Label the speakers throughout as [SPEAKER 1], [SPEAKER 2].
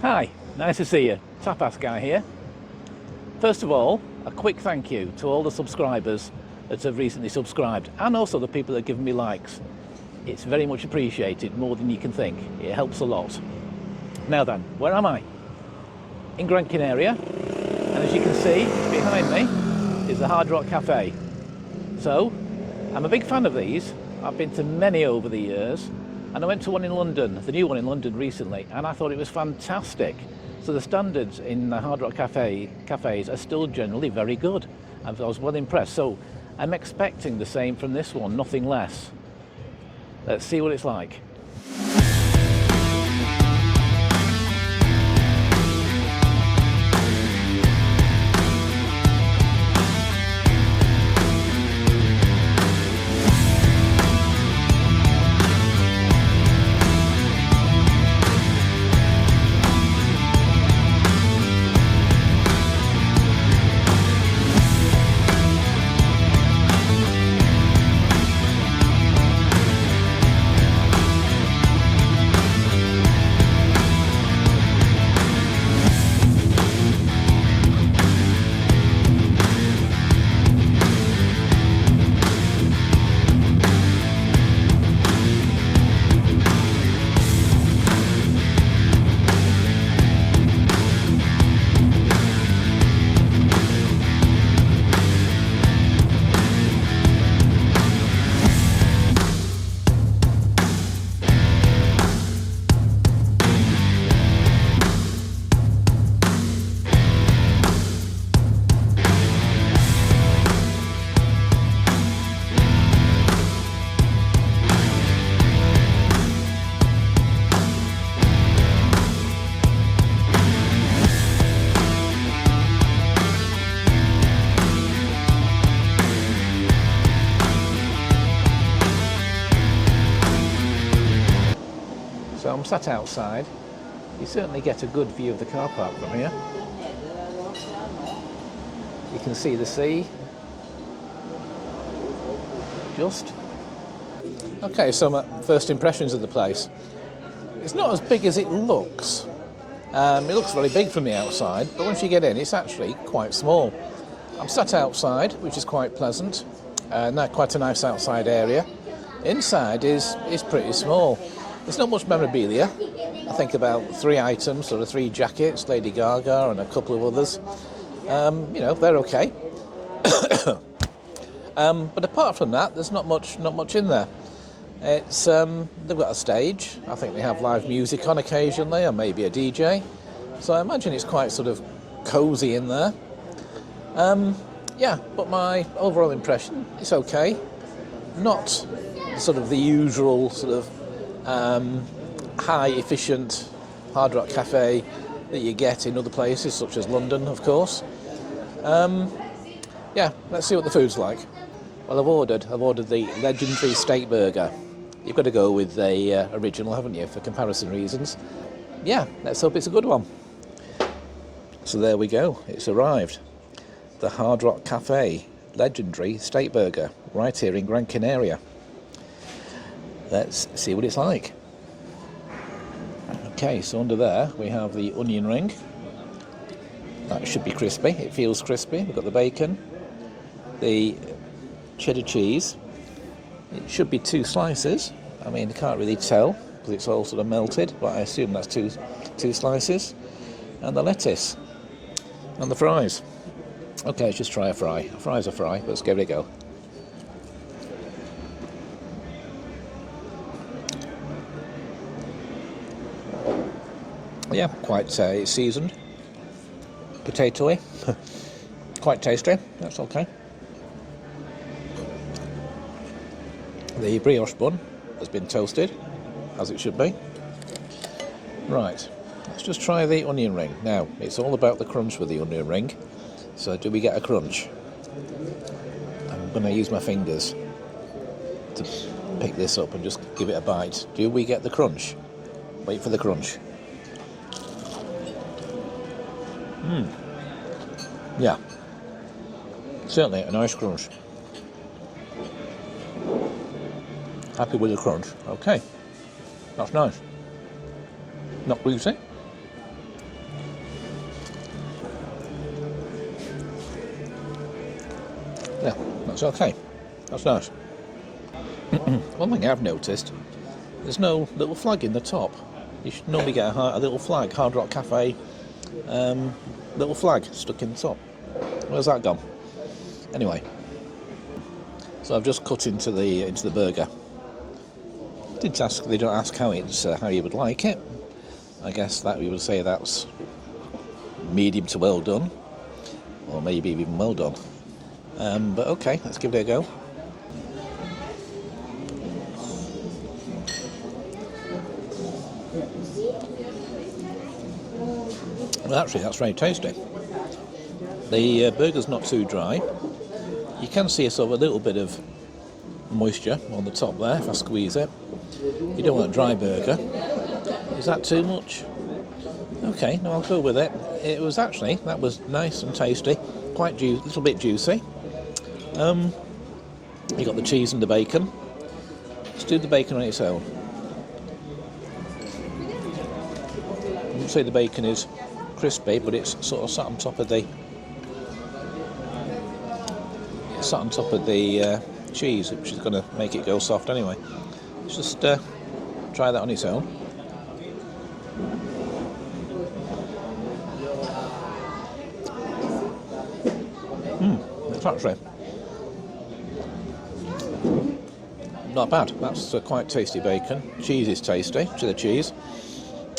[SPEAKER 1] Hi, nice to see you. Tapas Guy here. First of all, a quick thank you to all the subscribers that have recently subscribed and also the people that have given me likes. It's very much appreciated, more than you can think. It helps a lot. Now then, where am I? In Gran Canaria, and as you can see behind me is the Hard Rock Cafe. So, I'm a big fan of these. I've been to many over the years, and I went to one in London, the new one in London recently, and I thought it was fantastic. So the standards in the Hard Rock cafes are still generally very good. I was well impressed. So I'm expecting the same from this one, nothing less. Let's see what it's like. So I'm sat outside. You certainly get a good view of the car park from here. You can see the sea. Just. Okay, so my first impressions of the place. It's not as big as it looks. It looks very big from the outside, but once you get in, it's actually quite small. I'm sat outside, which is quite pleasant. Quite a nice outside area. Inside is pretty small. There's not much memorabilia. I think about 3 items, sort of 3 jackets, Lady Gaga and a couple of others. They're okay. But apart from that, there's not much in there. It's they've got a stage. I think they have live music on occasionally, or maybe a DJ. So I imagine it's quite sort of cosy in there. But my overall impression, it's okay. Not sort of the usual sort of high efficient Hard Rock Cafe that you get in other places such as London, of course. Let's see what the food's like. Well, I've ordered the legendary steak burger. You've got to go with the original, haven't you, for comparison reasons. Yeah, let's hope it's a good one. So there we go, it's arrived. The Hard Rock Cafe legendary steak burger right here in Gran Canaria. Let's see what it's like. Okay, so under there we have the onion ring. That should be crispy, it feels crispy. We've got the bacon, the cheddar cheese. It should be 2 slices. I mean, I can't really tell because it's all sort of melted, but I assume that's two slices. And the lettuce. And the fries. Okay, let's just try a fry. A fry's a fry, let's give it a go. Yeah, quite seasoned, potatoey, quite tasty, that's okay. The brioche bun has been toasted, as it should be. Right, let's just try the onion ring. Now, it's all about the crunch with the onion ring, so do we get a crunch? I'm going to use my fingers to pick this up and just give it a bite. Do we get the crunch? Wait for the crunch. Yeah, certainly a nice crunch. Happy with the crunch. Okay, that's nice. Not greasy. Yeah, that's okay. That's nice. One thing I've noticed, there's no little flag in the top. You should normally get a little flag, Hard Rock Cafe, little flag stuck in the top. Where's that gone? Anyway, so I've just cut into the burger. They don't ask how you would like it. I guess that we would say that's medium to well done, or maybe even well done. But okay, let's give it a go. Well, actually, that's very tasty. The burger's not too dry. You can see a little bit of moisture on the top there if I squeeze it. You don't want a dry burger. Is that too much? Okay, no, I'll go with it. That was nice and tasty, quite a little bit juicy. You got the cheese and the bacon. Let's do the bacon on its own. I wouldn't say the bacon is crispy, but it's sort of sat on top of the cheese, which is going to make it go soft anyway. Let's just try that on its own. It's actually not bad. That's quite tasty bacon. Cheese is tasty. Cheddar cheese.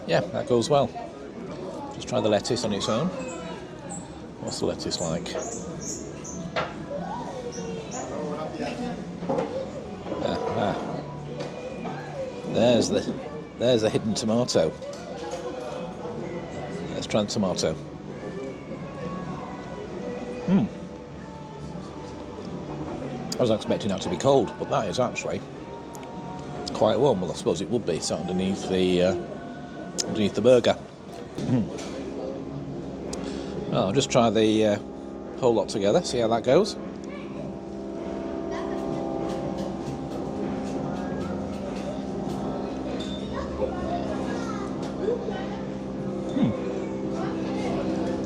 [SPEAKER 1] Yeah, that goes well. Just try the lettuce on its own. What's the lettuce like? There's the hidden tomato. Let's try the tomato. I was expecting that to be cold, but that is actually quite warm. Well, I suppose it would be, sat underneath the burger. Well, I'll just try the whole lot together, see how that goes.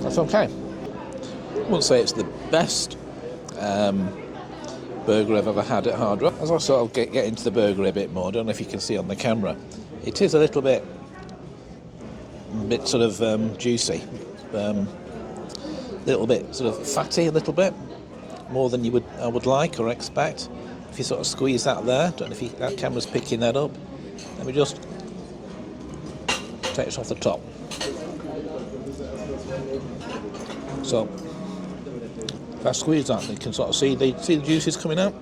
[SPEAKER 1] That's okay. I wouldn't say it's the best burger I've ever had at Hard Rock. As I sort of get into the burger a bit more, I don't know if you can see on the camera, it is a bit sort of juicy, little bit sort of fatty, a little bit more than I would like or expect. If you sort of squeeze that there, don't know if that camera's picking that up. Let me just take this off the top. So if I squeeze that, you can sort of see the juices coming out.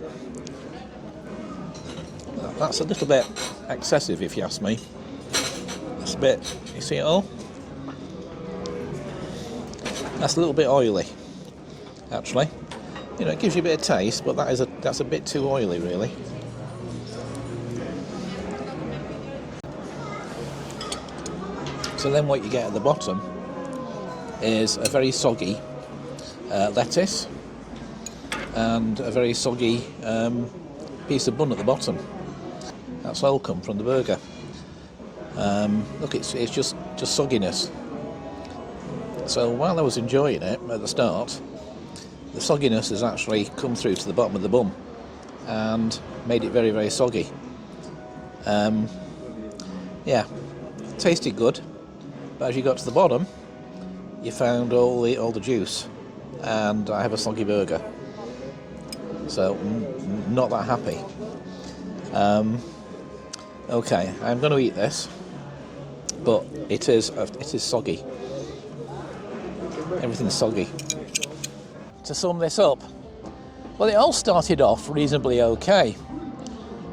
[SPEAKER 1] That's a little bit excessive, if you ask me. That's a bit. You see it all? That's a little bit oily, actually. You know, it gives you a bit of taste, but that's a bit too oily, really. So then what you get at the bottom is a very soggy lettuce and a very soggy piece of bun at the bottom. That's all come from the burger. Look, it's just sogginess. So while I was enjoying it at the start, the sogginess has actually come through to the bottom of the bun and made it very, very soggy. Yeah, tasted good, but as you got to the bottom, you found all the juice, and I have a soggy burger. So not that happy. Okay, I'm going to eat this, but it is soggy. Everything's soggy. To sum this up, well, it all started off reasonably okay.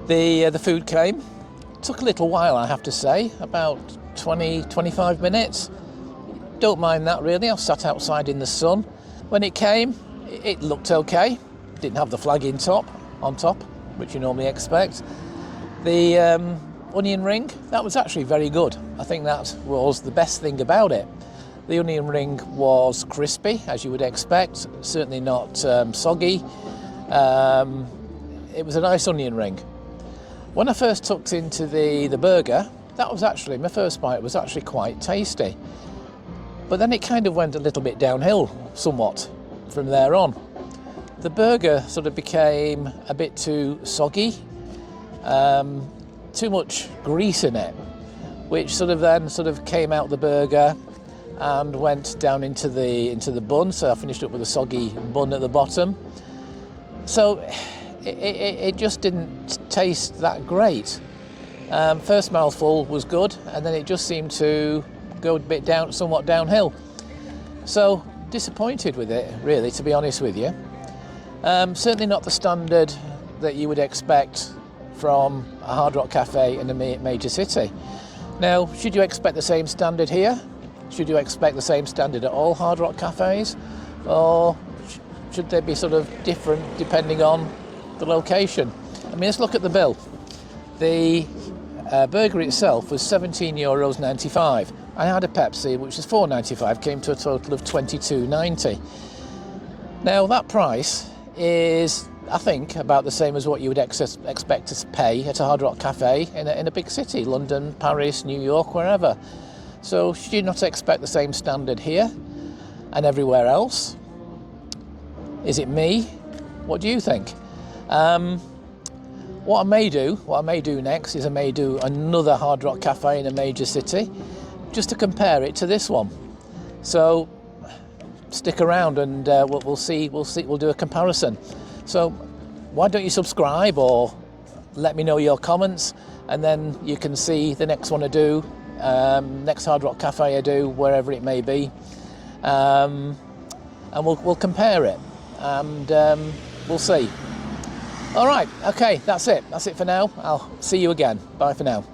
[SPEAKER 1] The food came. Took a little while, I have to say, about 20-25 minutes. Don't mind that really. I sat outside in the sun. When it came, it looked okay. Didn't have the flag on top, which you normally expect. The onion ring, that was actually very good. I think that was the best thing about it. The onion ring was crispy, as you would expect, certainly not soggy. It was a nice onion ring. When I first tucked into the burger, my first bite was actually quite tasty. But then it kind of went a little bit downhill, somewhat, from there on. The burger sort of became a bit too soggy, too much grease in it, which sort of came out the burger and went down into the bun. So I finished up with a soggy bun at the bottom. So it just didn't taste that great. First mouthful was good, and then it just seemed to go a bit down, somewhat downhill. So disappointed with it, really, to be honest with you. Certainly not the standard that you would expect from a Hard Rock Cafe in a major city. Now, should you expect the same standard here? Should you expect the same standard at all Hard Rock Cafes? Or should they be sort of different depending on the location? I mean, let's look at the bill. The burger itself was €17.95. I had a Pepsi, which was $4.95, came to a total of $22.90. Now, that price is, I think, about the same as what you would expect to pay at a Hard Rock Cafe in a big city, London, Paris, New York, wherever. So should you not expect the same standard here and everywhere else? Is it me? What do you think? What I may do next is I may do another Hard Rock Cafe in a major city, just to compare it to this one. So stick around and we'll see. We'll do a comparison. So why don't you subscribe or let me know your comments, and then you can see the next one I do, next Hard Rock Cafe I do, wherever it may be, and we'll compare it, and we'll see. All right, okay, that's it for now. I'll see you again. Bye for now.